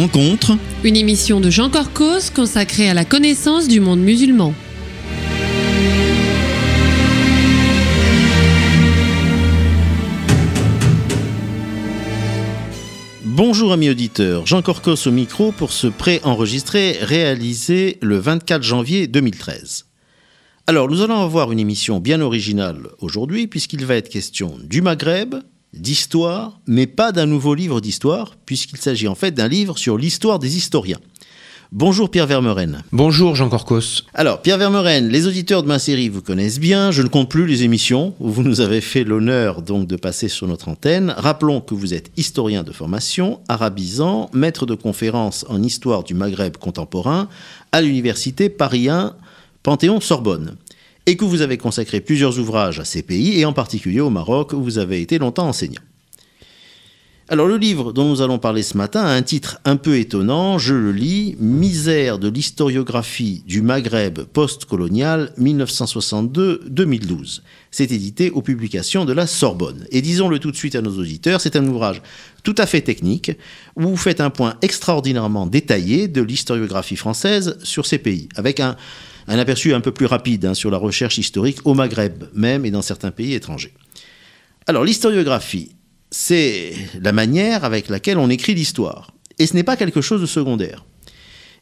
Rencontre, une émission de Jean Corcos consacrée à la connaissance du monde musulman. Bonjour amis auditeurs, Jean Corcos au micro pour ce pré-enregistré réalisé le 24 janvier 2013. Alors nous allons avoir une émission bien originale aujourd'hui puisqu'il va être question du Maghreb, d'histoire, mais pas d'un nouveau livre d'histoire puisqu'il s'agit en fait d'un livre sur l'histoire des historiens. Bonjour Pierre Vermeuren. Bonjour Jean Corcos. Alors Pierre Vermeuren, les auditeurs de ma série vous connaissent bien, je ne compte plus les émissions où vous nous avez fait l'honneur donc de passer sur notre antenne. Rappelons que vous êtes historien de formation, arabisant, maître de conférences en histoire du Maghreb contemporain à l'université Paris 1 Panthéon-Sorbonne et que vous avez consacré plusieurs ouvrages à ces pays et en particulier au Maroc où vous avez été longtemps enseignant. Alors le livre dont nous allons parler ce matin a un titre un peu étonnant, je le lis, « Misère de l'historiographie du Maghreb post-colonial 1962-2012 ». C'est édité aux publications de la Sorbonne. Et disons-le tout de suite à nos auditeurs, c'est un ouvrage tout à fait technique où vous faites un point extraordinairement détaillé de l'historiographie française sur ces pays, avec un aperçu un peu plus rapide sur la recherche historique au Maghreb même et dans certains pays étrangers. Alors l'historiographie, c'est la manière avec laquelle on écrit l'histoire. Et ce n'est pas quelque chose de secondaire.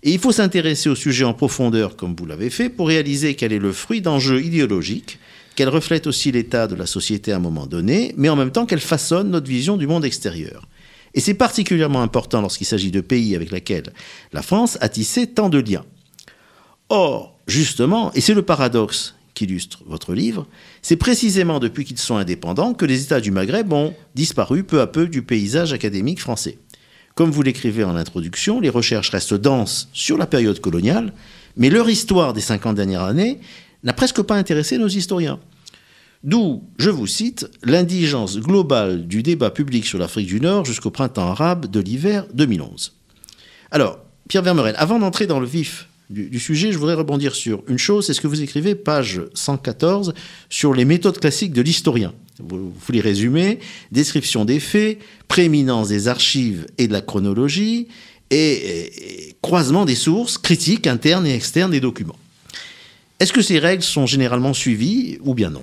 Et il faut s'intéresser au sujet en profondeur, comme vous l'avez fait, pour réaliser qu'elle est le fruit d'enjeux idéologiques, qu'elle reflète aussi l'état de la société à un moment donné, mais en même temps qu'elle façonne notre vision du monde extérieur. Et c'est particulièrement important lorsqu'il s'agit de pays avec lesquels la France a tissé tant de liens. Or, justement, et c'est le paradoxe qu'illustre votre livre, c'est précisément depuis qu'ils sont indépendants que les États du Maghreb ont disparu peu à peu du paysage académique français. Comme vous l'écrivez en introduction, les recherches restent denses sur la période coloniale, mais leur histoire des 50 dernières années n'a presque pas intéressé nos historiens. D'où, je vous cite, l'indigence globale du débat public sur l'Afrique du Nord jusqu'au printemps arabe de l'hiver 2011. Alors, Pierre Vermeuren, avant d'entrer dans le vif du sujet, je voudrais rebondir sur une chose, c'est ce que vous écrivez, page 114, sur les méthodes classiques de l'historien. Vous les résumez, description des faits, prééminence des archives et de la chronologie, et croisement des sources, critiques internes et externes des documents. Est-ce que ces règles sont généralement suivies ou bien non ?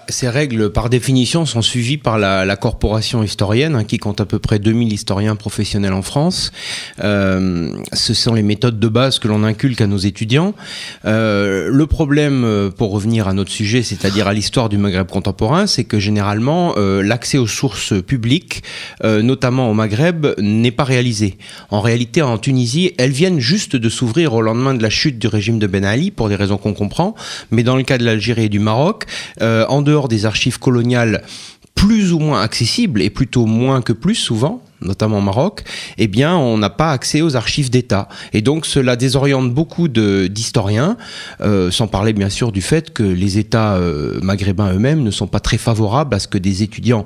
Ces règles, par définition, sont suivies par la corporation historienne, qui compte à peu près 2000 historiens professionnels en France. Ce sont les méthodes de base que l'on inculque à nos étudiants. Le problème, pour revenir à notre sujet, c'est-à-dire à l'histoire du Maghreb contemporain, c'est que généralement, l'accès aux sources publiques, notamment au Maghreb, n'est pas réalisé. En réalité, en Tunisie, elles viennent juste de s'ouvrir au lendemain de la chute du régime de Ben Ali, pour des raisons qu'on comprend. Mais dans le cas de l'Algérie et du Maroc, en dehors des archives coloniales plus ou moins accessibles, et plutôt moins que plus souvent, notamment au Maroc, eh bien, on n'a pas accès aux archives d'État. Et donc, cela désoriente beaucoup d'historiens, sans parler bien sûr du fait que les États maghrébins eux-mêmes ne sont pas très favorables à ce que des étudiants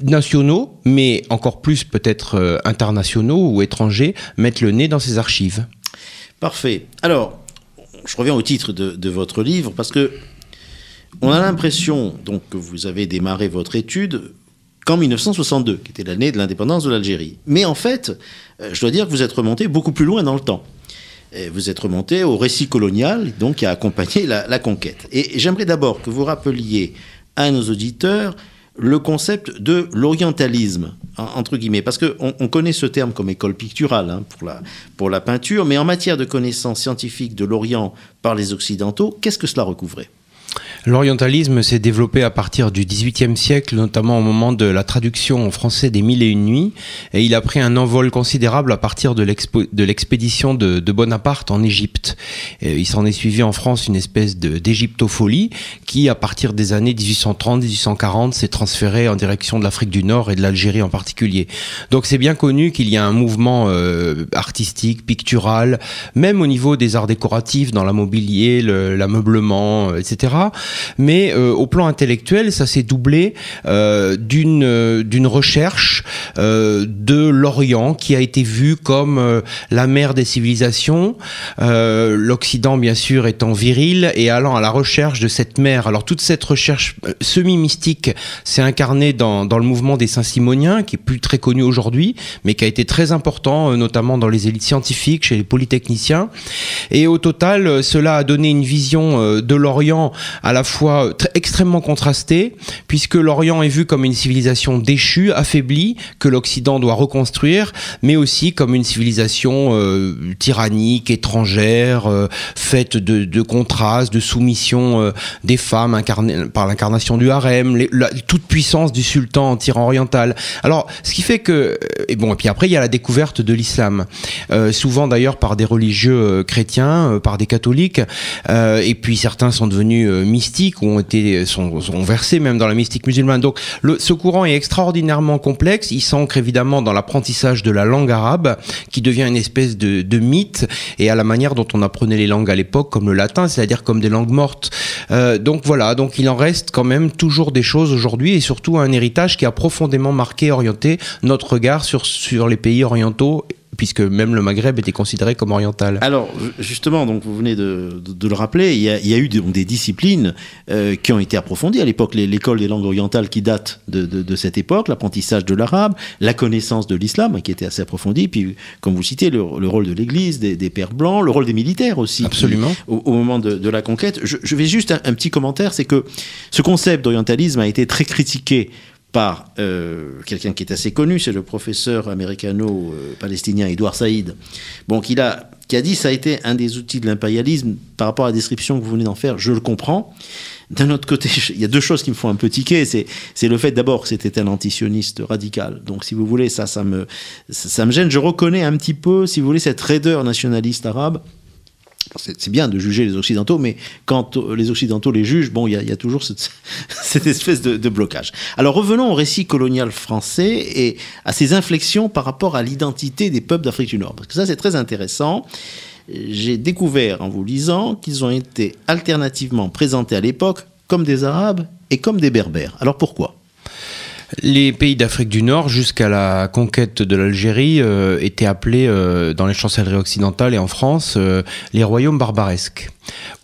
nationaux, mais encore plus peut-être internationaux ou étrangers, mettent le nez dans ces archives. Parfait. Alors, je reviens au titre de votre livre, parce que on a l'impression donc, que vous avez démarré votre étude qu'en 1962, qui était l'année de l'indépendance de l'Algérie. Mais en fait, je dois dire que vous êtes remonté beaucoup plus loin dans le temps. Vous êtes remonté au récit colonial donc, qui a accompagné la conquête. Et j'aimerais d'abord que vous rappeliez à nos auditeurs le concept de l'orientalisme, entre guillemets, parce qu'on connaît ce terme comme école picturale pour la peinture, mais en matière de connaissances scientifiques de l'Orient par les Occidentaux, qu'est-ce que cela recouvrait ? L'orientalisme s'est développé à partir du XVIIIe siècle, notamment au moment de la traduction en français des Mille et une nuits, et il a pris un envol considérable à partir de l'expédition de Bonaparte en Égypte. Il s'en est suivi en France une espèce d'égyptopholie qui, à partir des années 1830-1840, s'est transférée en direction de l'Afrique du Nord et de l'Algérie en particulier. Donc c'est bien connu qu'il y a un mouvement artistique, pictural, même au niveau des arts décoratifs, dans l'immobilier, l'ameublement, etc., Mais au plan intellectuel, ça s'est doublé d'une recherche de l'Orient qui a été vue comme la mère des civilisations, l'Occident bien sûr étant viril et allant à la recherche de cette mère. Alors toute cette recherche semi-mystique s'est incarnée dans le mouvement des Saint-Simoniens, qui est plus très connu aujourd'hui, mais qui a été très important, notamment dans les élites scientifiques, chez les polytechniciens. Et au total, cela a donné une vision de l'Orient à la fois extrêmement contrastée, puisque l'Orient est vu comme une civilisation déchue, affaiblie, que l'Occident doit reconstruire, mais aussi comme une civilisation tyrannique, étrangère, faite de contrastes, de soumission des femmes incarnées par l'incarnation du harem, la toute puissance du sultan en Iran oriental. Alors, ce qui fait que... Et puis après, il y a la découverte de l'islam. Souvent d'ailleurs par des religieux chrétiens, par des catholiques, et puis certains sont devenus mystiques, ou sont versés même dans la mystique musulmane. Donc ce courant est extraordinairement complexe. Il s'ancre évidemment dans l'apprentissage de la langue arabe, qui devient une espèce de mythe, et à la manière dont on apprenait les langues à l'époque, comme le latin, c'est-à-dire comme des langues mortes. Donc voilà, donc il en reste quand même toujours des choses aujourd'hui, et surtout un héritage qui a profondément marqué, orienté notre regard sur les pays orientaux, puisque même le Maghreb était considéré comme oriental. Alors, justement, donc vous venez de le rappeler, il y a eu des disciplines qui ont été approfondies à l'époque. L'école des langues orientales qui date de cette époque, l'apprentissage de l'arabe, la connaissance de l'islam, qui était assez approfondie, puis, comme vous citez, le rôle de l'Église, des pères blancs, le rôle des militaires aussi. Absolument. Au moment de la conquête. Je vais juste un petit commentaire, c'est que ce concept d'orientalisme a été très critiqué par quelqu'un qui est assez connu, c'est le professeur américano-palestinien Edouard Saïd, qui a dit ça a été un des outils de l'impérialisme. Par rapport à la description que vous venez d'en faire, je le comprends. D'un autre côté, il y a deux choses qui me font un peu tiquer. C'est le fait d'abord que c'était un antisioniste radical. Donc, si vous voulez, ça me gêne. Je reconnais un petit peu, si vous voulez, cette raideur nationaliste arabe. C'est bien de juger les Occidentaux, mais quand les Occidentaux les jugent, il y a toujours cette espèce de blocage. Alors revenons au récit colonial français et à ses inflexions par rapport à l'identité des peuples d'Afrique du Nord. Parce que ça, c'est très intéressant. J'ai découvert en vous lisant qu'ils ont été alternativement présentés à l'époque comme des Arabes et comme des Berbères. Alors pourquoi ? Les pays d'Afrique du Nord, jusqu'à la conquête de l'Algérie, étaient appelés, dans les chancelleries occidentales et en France, les royaumes barbaresques,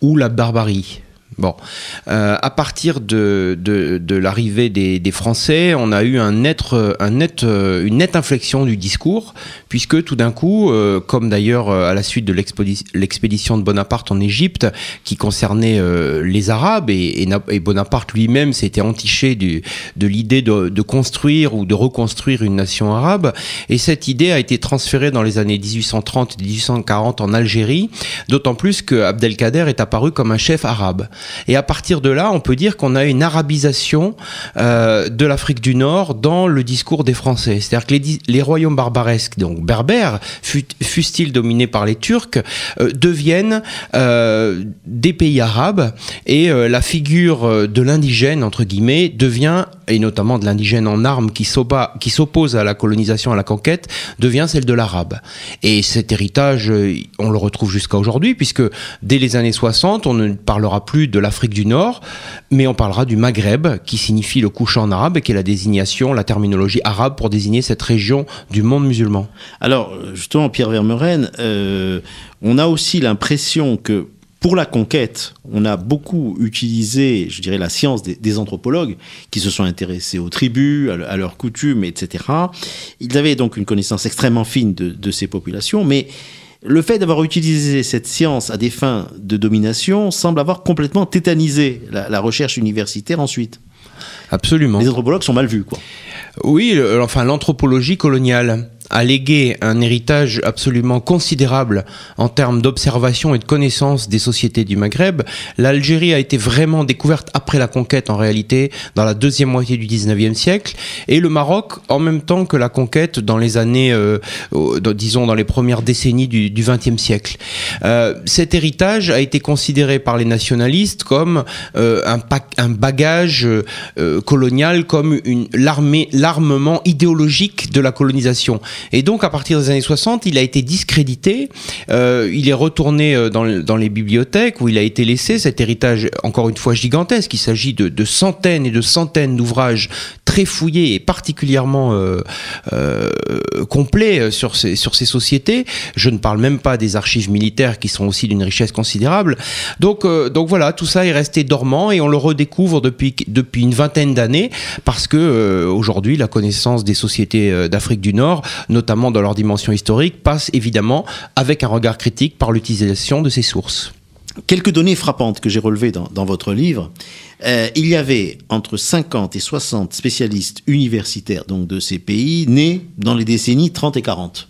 ou la barbarie. À partir de l'arrivée des Français, on a eu une nette inflexion du discours, puisque tout d'un coup, comme d'ailleurs à la suite de l'expédition de Bonaparte en Égypte, qui concernait les Arabes, et Bonaparte lui-même s'était entiché de l'idée de construire ou de reconstruire une nation arabe, et cette idée a été transférée dans les années 1830 et 1840 en Algérie, d'autant plus que Abdelkader est apparu comme un chef arabe. Et à partir de là, on peut dire qu'on a une arabisation de l'Afrique du Nord dans le discours des Français. C'est-à-dire que les royaumes barbaresques, donc berbères, fussent-ils dominés par les Turcs, deviennent des pays arabes, et la figure de l'indigène, entre guillemets, devient, et notamment de l'indigène en armes qui s'oppose à la colonisation, à la conquête, devient celle de l'arabe. Et cet héritage, on le retrouve jusqu'à aujourd'hui, puisque dès les années 60, on ne parlera plus de l'Afrique du Nord, mais on parlera du Maghreb, qui signifie le couchant en arabe, et qui est la terminologie arabe pour désigner cette région du monde musulman. Alors, justement, Pierre Vermeuren, on a aussi l'impression que pour la conquête, on a beaucoup utilisé, je dirais, la science des anthropologues qui se sont intéressés aux tribus, à leurs coutumes, etc. Ils avaient donc une connaissance extrêmement fine de ces populations, mais le fait d'avoir utilisé cette science à des fins de domination semble avoir complètement tétanisé la recherche universitaire ensuite. Absolument. Les anthropologues sont mal vus, quoi. Oui, l'anthropologie coloniale a légué un héritage absolument considérable en termes d'observation et de connaissance des sociétés du Maghreb. L'Algérie a été vraiment découverte après la conquête, en réalité, dans la deuxième moitié du 19e siècle, et le Maroc en même temps que la conquête dans les années, disons dans les premières décennies du 20e siècle. Cet héritage a été considéré par les nationalistes comme un bagage colonial, comme l'armement idéologique de la colonisation. Et donc, à partir des années 60, il a été discrédité. Il est retourné dans les bibliothèques où il a été laissé cet héritage, encore une fois, gigantesque. Il s'agit de centaines et de centaines d'ouvrages très fouillés et particulièrement complets sur ces sociétés. Je ne parle même pas des archives militaires qui sont aussi d'une richesse considérable. Donc voilà, tout ça est resté dormant et on le redécouvre depuis une vingtaine d'années parce que aujourd'hui, la connaissance des sociétés d'Afrique du Nord, notamment dans leur dimension historique, passe évidemment avec un regard critique par l'utilisation de ces sources. Quelques données frappantes que j'ai relevées dans votre livre. Il y avait entre 50 et 60 spécialistes universitaires donc de ces pays nés dans les décennies 30 et 40.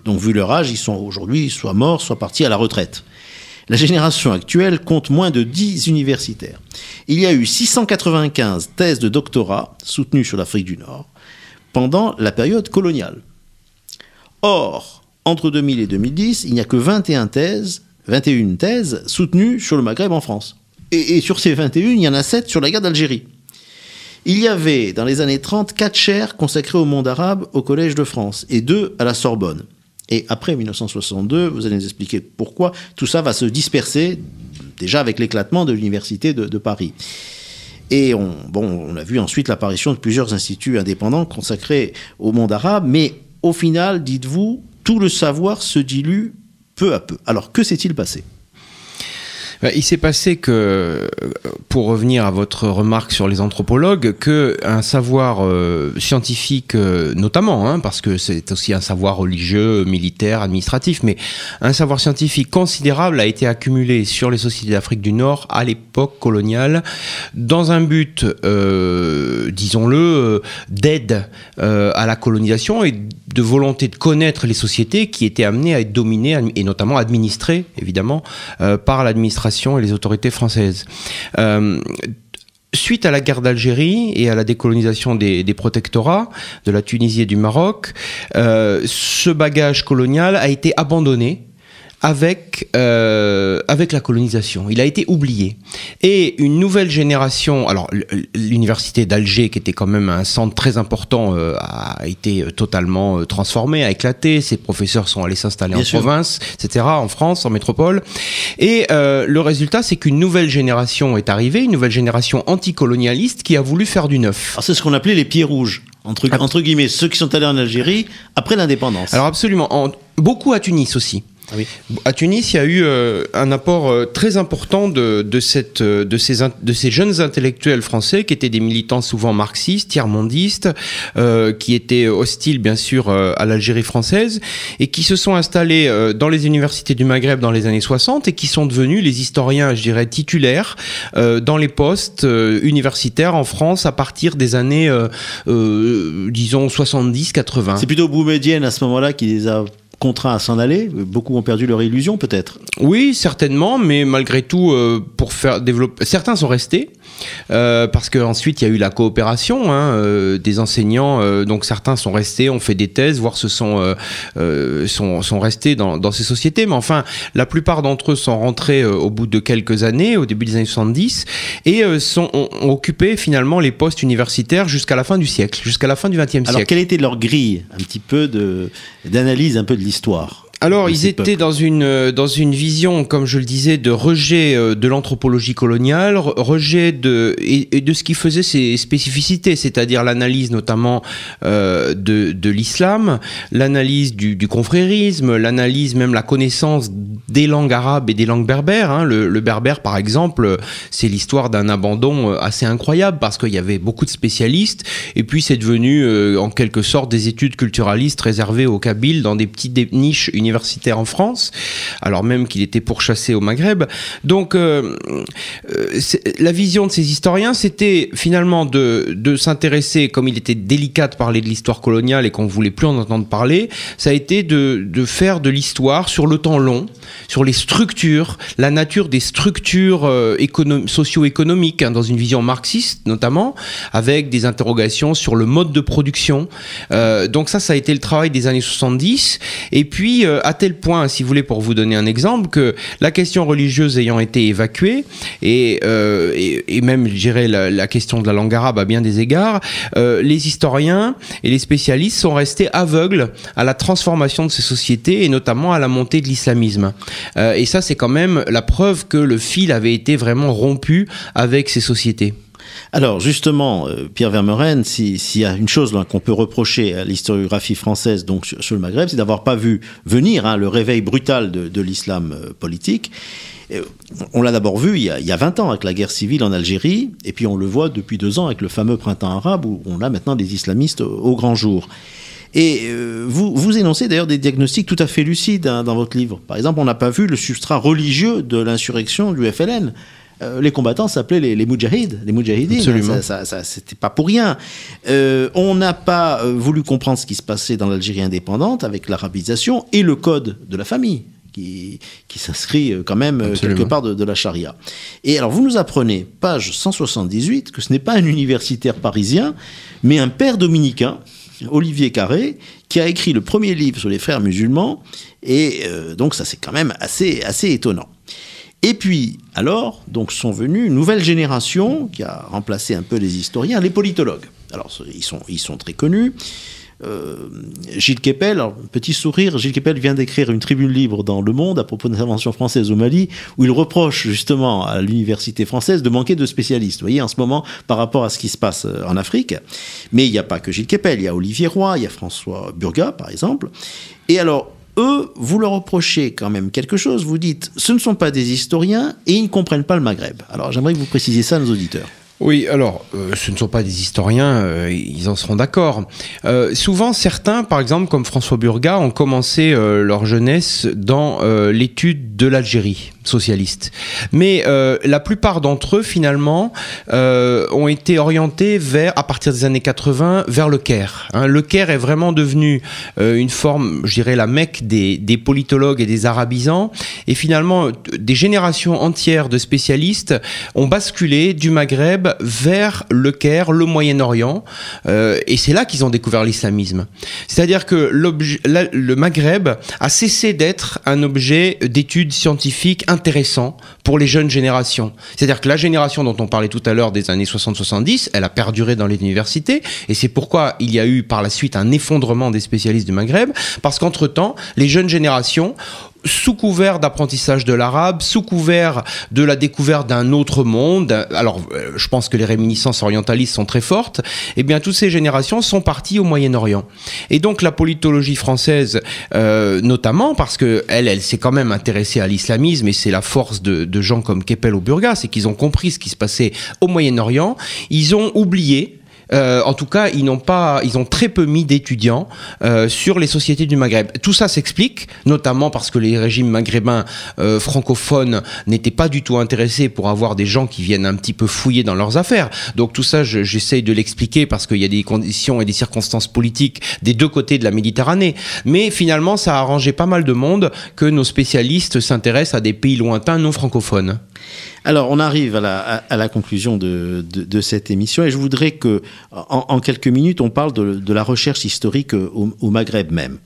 Donc vu leur âge, ils sont aujourd'hui soit morts, soit partis à la retraite. La génération actuelle compte moins de 10 universitaires. Il y a eu 695 thèses de doctorat soutenues sur l'Afrique du Nord pendant la période coloniale. Or, entre 2000 et 2010, il n'y a que 21 thèses soutenues sur le Maghreb en France. Et sur ces 21, il y en a 7 sur la guerre d'Algérie. Il y avait, dans les années 30, 4 chaires consacrées au monde arabe au Collège de France et 2 à la Sorbonne. Et après 1962, vous allez nous expliquer pourquoi tout ça va se disperser, déjà avec l'éclatement de l'université de Paris. Et on a vu ensuite l'apparition de plusieurs instituts indépendants consacrés au monde arabe, mais au final, dites-vous, tout le savoir se dilue peu à peu. Alors, que s'est-il passé ? Il s'est passé que, pour revenir à votre remarque sur les anthropologues, qu'un savoir scientifique notamment, parce que c'est aussi un savoir religieux, militaire, administratif, mais un savoir scientifique considérable a été accumulé sur les sociétés d'Afrique du Nord à l'époque coloniale, dans un but, disons-le, d'aide à la colonisation et de volonté de connaître les sociétés qui étaient amenées à être dominées et notamment administrées, évidemment, par l'administration et les autorités françaises. Suite à la guerre d'Algérie et à la décolonisation des protectorats de la Tunisie et du Maroc, ce bagage colonial a été abandonné avec la colonisation. Il a été oublié. Et une nouvelle génération, alors l'université d'Alger, qui était quand même un centre très important, a été totalement transformée, a éclaté. Ses professeurs sont allés s'installer en province, etc., en France, en métropole. Et le résultat, c'est qu'une nouvelle génération est arrivée, une nouvelle génération anticolonialiste qui a voulu faire du neuf. Alors c'est ce qu'on appelait les pieds rouges, entre guillemets, ceux qui sont allés en Algérie après l'indépendance. Alors absolument. Beaucoup à Tunis aussi. Ah oui. À Tunis, il y a eu un apport très important de ces jeunes intellectuels français qui étaient des militants souvent marxistes, tiers-mondistes, qui étaient hostiles bien sûr à l'Algérie française et qui se sont installés dans les universités du Maghreb dans les années 60 et qui sont devenus les historiens, je dirais, titulaires dans les postes universitaires en France à partir des années, disons, 70-80. C'est plutôt Boumedienne à ce moment-là qui les a contraints à s'en aller. Beaucoup ont perdu leur illusion, peut-être. Oui, certainement, mais malgré tout, pour faire développer, certains sont restés parce qu'ensuite il y a eu la coopération des enseignants. Donc certains sont restés, ont fait des thèses, voire sont restés dans ces sociétés. Mais enfin, la plupart d'entre eux sont rentrés au bout de quelques années, au début des années 70, et ont occupé finalement les postes universitaires jusqu'à la fin du siècle, jusqu'à la fin du XXe siècle. Alors quelle était leur grille, un petit peu d'analyse un peu de l'histoire? Alors, ils étaient dans une vision, comme je le disais, de rejet de l'anthropologie coloniale, rejet de ce qui faisait ses spécificités, c'est-à-dire l'analyse notamment de l'islam, l'analyse du confrérisme, l'analyse même la connaissance des langues arabes et des langues berbères. Le berbère, par exemple, c'est l'histoire d'un abandon assez incroyable parce qu'il y avait beaucoup de spécialistes et puis c'est devenu en quelque sorte des études culturalistes réservées aux Kabyles dans des petites niches universitaires en France, alors même qu'il était pourchassé au Maghreb. Donc, la vision de ces historiens, c'était finalement de s'intéresser, comme il était délicat de parler de l'histoire coloniale et qu'on ne voulait plus en entendre parler, ça a été de faire de l'histoire sur le temps long, sur les structures, la nature des structures socio-économiques, dans une vision marxiste notamment, avec des interrogations sur le mode de production. Donc ça a été le travail des années 70. Et puis, à tel point, si vous voulez, pour vous donner un exemple, que la question religieuse ayant été évacuée, et même, je dirais, la question de la langue arabe à bien des égards, les historiens et les spécialistes sont restés aveugles à la transformation de ces sociétés, et notamment à la montée de l'islamisme. Et ça, c'est quand même la preuve que le fil avait été vraiment rompu avec ces sociétés. Alors justement, Pierre Vermeuren, s'il y a une chose qu'on peut reprocher à l'historiographie française donc sur le Maghreb, c'est d'avoir pas vu venir le réveil brutal de l'islam politique. On l'a d'abord vu il y a 20 ans avec la guerre civile en Algérie, et puis on le voit depuis 2 ans avec le fameux printemps arabe où on a maintenant des islamistes au grand jour. Et vous énoncez d'ailleurs des diagnostics tout à fait lucides dans votre livre. Par exemple, on n'a pas vu le substrat religieux de l'insurrection du FLN. Les combattants s'appelaient les moudjahids, les moudjahidines. Absolument. Ça c'était pas pour rien. On n'a pas voulu comprendre ce qui se passait dans l'Algérie indépendante avec l'arabisation et le code de la famille qui s'inscrit quand même quelque part de la charia. Et alors vous nous apprenez, page 178, que ce n'est pas un universitaire parisien, mais un père dominicain, Olivier Carré, qui a écrit le premier livre sur les frères musulmans, et donc ça c'est quand même assez étonnant. Et puis, alors, donc sont venus une nouvelle génération qui a remplacé un peu les historiens, les politologues. Alors, ils sont très connus. Gilles Kepel, alors, petit sourire, Gilles Kepel vient d'écrire une tribune libre dans Le Monde à propos de l'intervention française au Mali, où il reproche justement à l'université française de manquer de spécialistes, vous voyez, en ce moment, par rapport à ce qui se passe en Afrique. Mais il n'y a pas que Gilles Kepel, il y a Olivier Roy, il y a François Burgat, par exemple. Et alors, eux, vous leur reprochez quand même quelque chose. Vous dites, ce ne sont pas des historiens et ils ne comprennent pas le Maghreb. Alors, j'aimerais que vous précisiez ça à nos auditeurs. Oui, alors, ce ne sont pas des historiens, ils en seront d'accord. Souvent, certains, par exemple, comme François Burgat, ont commencé leur jeunesse dans l'étude de l'Algérie socialiste. Mais la plupart d'entre eux, finalement, ont été orientés à partir des années 80, vers le Caire. Le Caire est vraiment devenu une forme, je dirais, la Mecque des politologues et des arabisants. Et finalement, des générations entières de spécialistes ont basculé du Maghreb vers le Caire, le Moyen-Orient, et c'est là qu'ils ont découvert l'islamisme. C'est-à-dire que le Maghreb a cessé d'être un objet d'étude scientifique intéressant pour les jeunes générations. C'est-à-dire que la génération dont on parlait tout à l'heure des années 60-70, elle a perduré dans les universités, et c'est pourquoi il y a eu par la suite un effondrement des spécialistes du Maghreb, parce qu'entre-temps, les jeunes générations, sous couvert d'apprentissage de l'arabe, sous couvert de la découverte d'un autre monde, alors je pense que les réminiscences orientalistes sont très fortes, eh bien toutes ces générations sont parties au Moyen-Orient. Et donc la politologie française, notamment parce que elle s'est quand même intéressée à l'islamisme, et c'est la force de gens comme Kepel ou Burgat, c'est qu'ils ont compris ce qui se passait au Moyen-Orient, ils ont oublié. En tout cas, ils ont très peu mis d'étudiants sur les sociétés du Maghreb. Tout ça s'explique, notamment parce que les régimes maghrébins francophones n'étaient pas du tout intéressés pour avoir des gens qui viennent un petit peu fouiller dans leurs affaires. Donc tout ça, j'essaye de l'expliquer parce qu'il y a des conditions et des circonstances politiques des deux côtés de la Méditerranée. Mais finalement, ça a arrangé pas mal de monde que nos spécialistes s'intéressent à des pays lointains non francophones. Alors, on arrive à la conclusion de cette émission, et je voudrais que, en quelques minutes, on parle de la recherche historique au Maghreb même.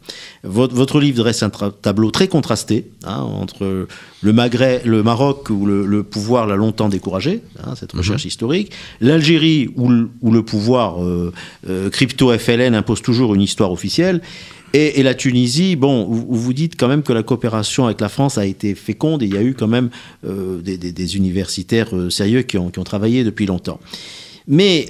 Votre livre dresse un tableau très contrasté entre le Maroc où le pouvoir l'a longtemps découragé, cette recherche historique, l'Algérie où le pouvoir crypto-FLN impose toujours une histoire officielle. Et la Tunisie, bon, vous dites quand même que la coopération avec la France a été féconde, et il y a eu quand même des universitaires sérieux qui ont travaillé depuis longtemps. Mais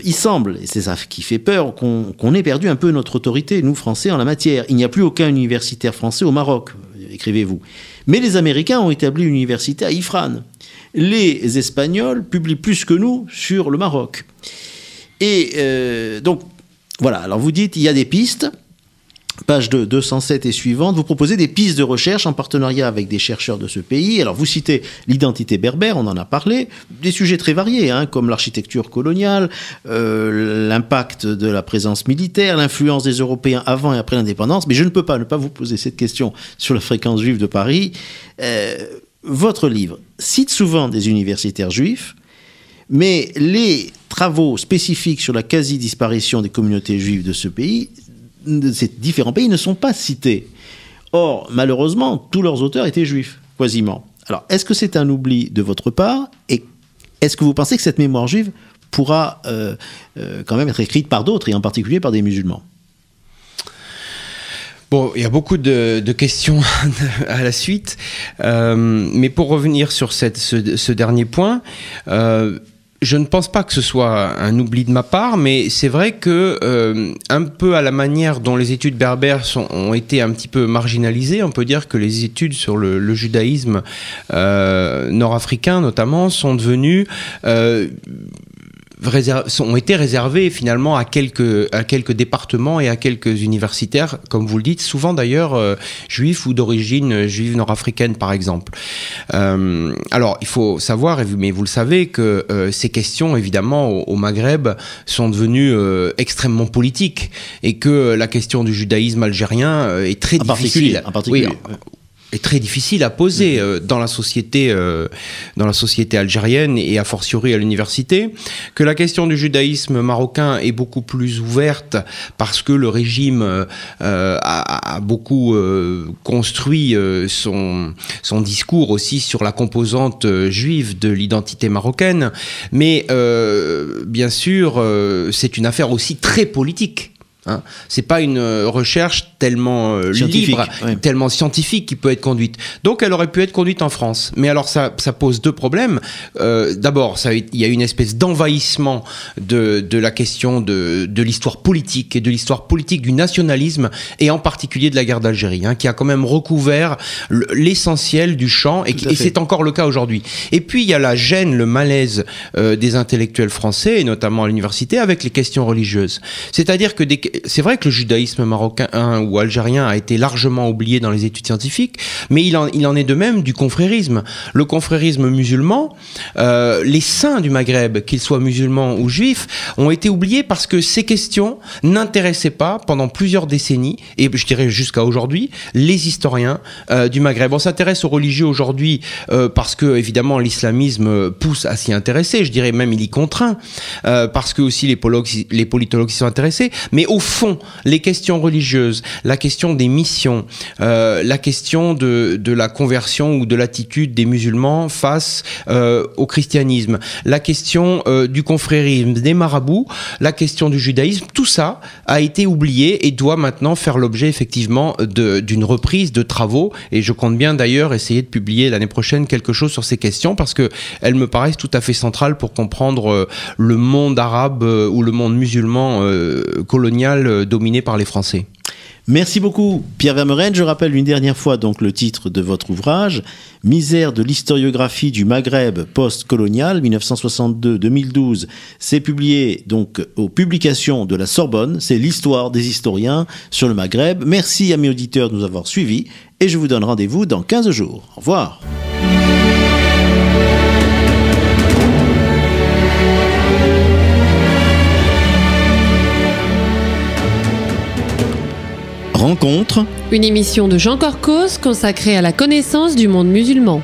il semble, et c'est ça qui fait peur, qu'on ait perdu un peu notre autorité, nous Français, en la matière. Il n'y a plus aucun universitaire français au Maroc, écrivez-vous. Mais les Américains ont établi une université à Ifrane. Les Espagnols publient plus que nous sur le Maroc. Et donc, voilà, alors vous dites, il y a des pistes. Page 207 et suivante, vous proposez des pistes de recherche en partenariat avec des chercheurs de ce pays. Alors vous citez l'identité berbère, on en a parlé, des sujets très variés, comme l'architecture coloniale, l'impact de la présence militaire, l'influence des Européens avant et après l'indépendance. Mais je ne peux pas ne pas vous poser cette question sur la fréquence juive de Paris. Votre livre cite souvent des universitaires juifs, mais les travaux spécifiques sur la quasi-disparition des communautés juives de ce pays, de ces différents pays, ne sont pas cités. Or, malheureusement, tous leurs auteurs étaient juifs, quasiment. Alors, est-ce que c'est un oubli de votre part? Et est-ce que vous pensez que cette mémoire juive pourra quand même être écrite par d'autres, et en particulier par des musulmans? Bon, il y a beaucoup de questions à la suite, mais pour revenir sur ce dernier point, je ne pense pas que ce soit un oubli de ma part, mais c'est vrai que, un peu à la manière dont les études berbères ont été un petit peu marginalisées, on peut dire que les études sur le judaïsme nord-africain notamment sont devenues... ont été réservés finalement à quelques départements et à quelques universitaires, comme vous le dites, souvent d'ailleurs juifs ou d'origine juive nord-africaine par exemple. Alors il faut savoir, mais vous le savez, que ces questions évidemment au Maghreb sont devenues extrêmement politiques et que la question du judaïsme algérien est très difficile. En particulier. Oui, est très difficile à poser dans la société algérienne et a fortiori à l'université, que la question du judaïsme marocain est beaucoup plus ouverte parce que le régime a beaucoup construit son discours aussi sur la composante juive de l'identité marocaine, mais bien sûr c'est une affaire aussi très politique. Hein. C'est pas une recherche tellement libre, tellement scientifique qui peut être conduite. Donc elle aurait pu être conduite en France. Mais alors ça pose deux problèmes. D'abord, il y a une espèce d'envahissement de la question de l'histoire politique et de l'histoire politique du nationalisme et en particulier de la guerre d'Algérie, hein, qui a quand même recouvert l'essentiel du champ et c'est encore le cas aujourd'hui. Et puis il y a la gêne, le malaise des intellectuels français et notamment à l'université avec les questions religieuses. C'est-à-dire que c'est vrai que le judaïsme marocain ou algérien a été largement oublié dans les études scientifiques, mais il en est de même du confrérisme. Le confrérisme musulman, les saints du Maghreb, qu'ils soient musulmans ou juifs, ont été oubliés parce que ces questions n'intéressaient pas pendant plusieurs décennies, et je dirais jusqu'à aujourd'hui, les historiens du Maghreb. On s'intéresse aux religieux aujourd'hui parce que, évidemment, l'islamisme pousse à s'y intéresser, je dirais même il y contraint, parce que aussi les politologues s'y sont intéressés, mais au fond, les questions religieuses, la question des missions, la question de la conversion ou de l'attitude des musulmans face au christianisme, la question du confrérisme, des marabouts, la question du judaïsme, tout ça a été oublié et doit maintenant faire l'objet effectivement d'une reprise de travaux, et je compte bien d'ailleurs essayer de publier l'année prochaine quelque chose sur ces questions parce qu'elles me paraissent tout à fait centrales pour comprendre le monde arabe ou le monde musulman colonial dominé par les Français. Merci beaucoup Pierre Vermeren. Je rappelle une dernière fois donc le titre de votre ouvrage, Misère de l'historiographie du Maghreb post-colonial 1962-2012. C'est publié donc aux publications de la Sorbonne. C'est l'histoire des historiens sur le Maghreb. Merci à mes auditeurs de nous avoir suivis et je vous donne rendez-vous dans 15 jours. Au revoir. Rencontre. Une émission de Jean Corcos consacrée à la connaissance du monde musulman.